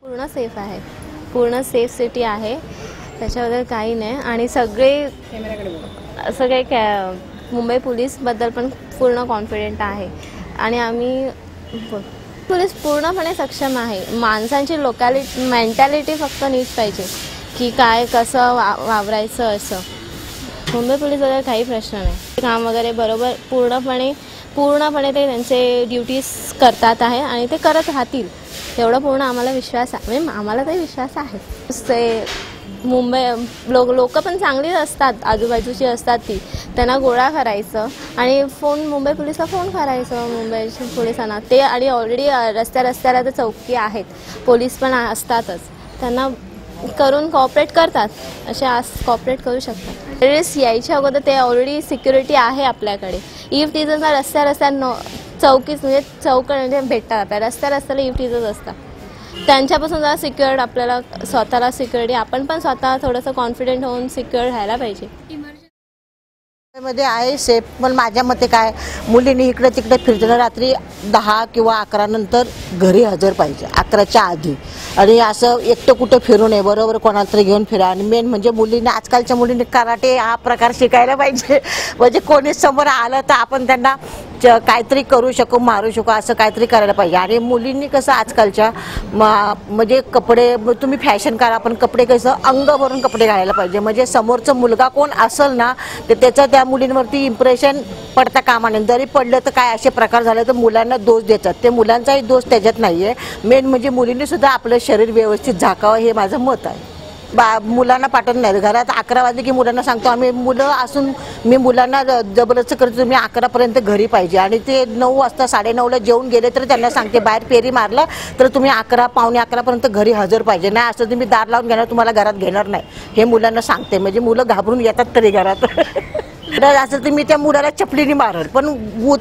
पूर्ण सेफ आहे, पूर्ण सेफ सिटी आहे, त्याच्याबद्दल काही नाही. आणि सगळे मुंबई पोलीसबद्दल पण पूर्ण कॉन्फिडेंट आहे. आणि आम्ही पोलीस पूर्णपणे सक्षम आहे. माणसांची मेंटॅलिटी फक्त नीट पाहिजे की काय कसं वावरायचं असं. मुंबई पोलीसबद्दल काही प्रश्न नाही. काम वगैरे बरोबर पूर्णपणे ते त्यांचे ड्युटीज करतात आहे आणि ते करत राहतील एवढा पूर्ण आम्हाला विश्वास आहे. म्हणजे आम्हाला तरी विश्वास आहे. ते मुंबई लोक पण चांगलीच असतात, आजूबाजूची असतात ती, त्यांना गोळा करायचं आणि मुंबई पोलिसला फोन करायचं मुंबई पोलिसांना. ते आणि ऑलरेडी रस्त्याला तर चौकी आहेत, पोलीस पण असतातच, त्यांना करून कॉपरेट करतात, असे कॉपरेट करू शकतात. टेररिस्ट यायच्या अगोदर ते ऑलरेडी सिक्युरिटी आहे आपल्याकडे. इफ टीजरचा रस्त्या चौकीच म्हणजे भेटतात आपल्या रस्त्याला इफ टीजर्स असतात, त्यांच्यापासून जरा सिक्युअर्ड आपल्याला स्वतःला सिक्युरिटी, आपण पण स्वतः थोडंसं कॉन्फिडेंट होऊन सिक्युअर राहायला पाहिजे. मध्ये आहे सेफ, पण माझ्या मते काय, मुलींनी इकडे तिकडे फिरताना रात्री 10 किंवा 11 नंतर घरी हजर पाहिजे, 11च्या आधी. आणि असं एकटं कुठं फिरू नये, बरोबर कोणाला तरी घेऊन फिरा. आणि मेन म्हणजे मुलींनी, आजकालच्या मुलींनी कराटे हा प्रकार शिकायला पाहिजे. म्हणजे कोणी समोर आलं तर आपण त्यांना काहीतरी करू शकू, मारू शकू, असं काहीतरी करायला पाहिजे. आणि मुलींनी कसं आजकालच्या म्हणजे कपडे, तुम्ही फॅशन करा, पण कपडे कसं अंग भरून कपडे घालायला पाहिजे. म्हणजे समोरचा मुलगा कोण असेल ना तर त्याचं त्या मुलींवरती इम्प्रेशन पडता कामा नये. जरी पडलं तर काय असे प्रकार झाले तर मुलांना दोष देतात, ते मुलांचाही दोष त्याच्यात नाही आहे. मेन म्हणजे मुलींनी सुद्धा आपलं शरीर व्यवस्थित झाकावं, हे माझं मत आहे. मुलांना पाठवत नाही. घरात 11 वाजले की मुलांना सांगतो आम्ही, मुलं असून मी मुलांना जबरदस्ती करतो, तुम्ही 11पर्यंत घरी पाहिजे. आणि ते 9 वाजता 9:30ला जेवून गेले तर त्यांना सांगते, बाहेर फेरी मारलं तर तुम्ही 11 पावणे 11पर्यंत घरी हजर पाहिजे. नाही असं तुम्ही दार लावून घेणार, तुम्हाला घरात घेणार नाही, हे मुलांना सांगते. म्हणजे मुलं घाबरून येतात तरी घरात. असं तर मी त्या मुलाला चपलीने मारल, पण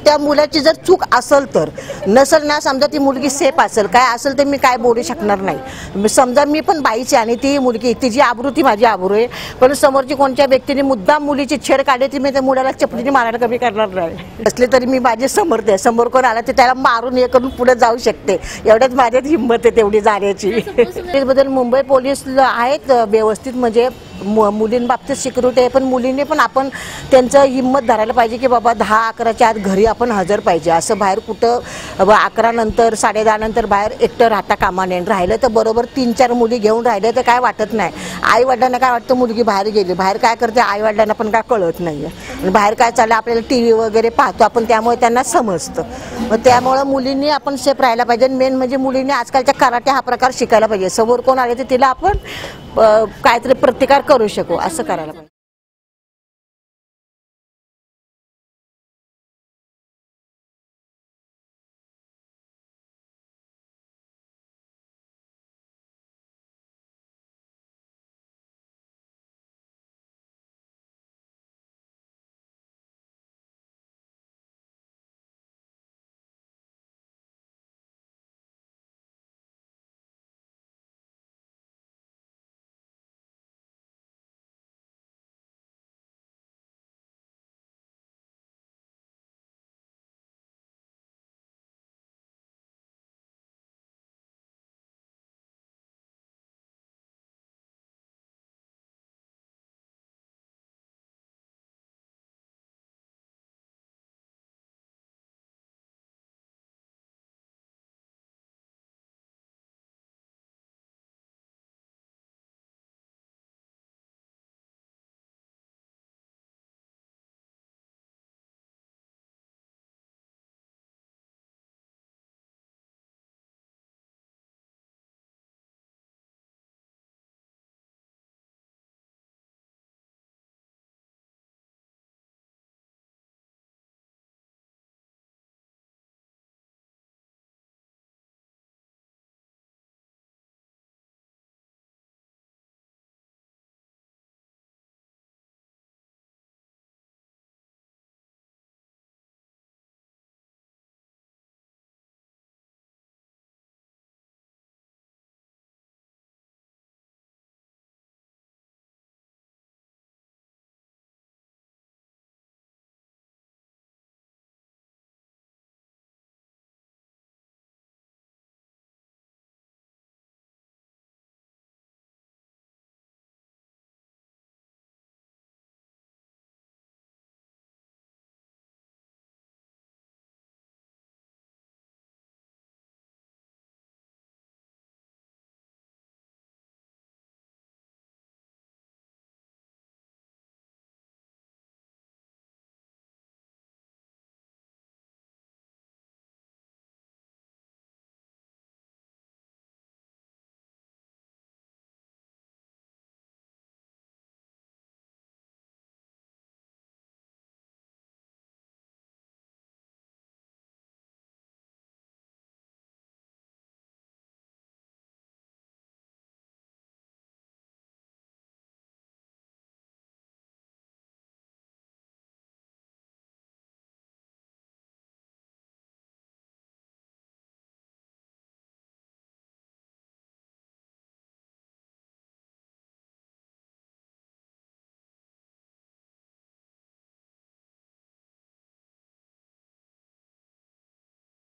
त्या मुलाची जर चूक असेल तर, नसेल ना, समजा ती मुलगी सेफ असेल, काय असेल तर मी काय बोलू शकणार नाही. समजा मी पण बाईची आणि ती मुलगी, तिची आबरू ती माझी आबरू आहे, पण समोरची कोणत्या व्यक्तीने मुद्दाम मुलीची छेड काढली ती मी त्या मुलाला चपलीने मारायला कमी करणार नाही. असले तरी मी माझे समर्थ आहे, समोर कोण आला तर त्याला मारून हे करून पुढे जाऊ शकते, एवढ्याच माझ्यात हिंमत आहे तेवढी जाण्याची. त्याबद्दल मुंबई पोलीस आहेत व्यवस्थित, म्हणजे मुलींबाबतीत सिक्युरिटी आहे, पण मुलींनी पण आपण त्यांचं हिंमत धरायला पाहिजे की बाबा 10-11च्या आत घरी आपण हजर पाहिजे. असं बाहेर कुठं 11 नंतर 10:30 नंतर बाहेर एकटं राहता कामा नये. राहिलं तर बरोबर 3-4 मुली घेऊन राहिलं तर काय वाटत नाही. आई वडिलांना काय वाटतं, मुलगी बाहेर गेली, बाहेर काय करते आई वडिलांना पण काय कळत नाही आहे. बाहेर काय चाललं आपल्याला TV वगैरे पाहतो आपण, त्यामुळे त्यांना समजतं. मग त्यामुळं मुलींनी आपण सेफ राहायला पाहिजे. मेन म्हणजे मुलींनी आजकालच्या कराटे हा प्रकार शिकायला पाहिजे. समोर कोण आले तर तिला आपण काहीतरी प्रतिकार करू शकू, असं करायला पाहिजे.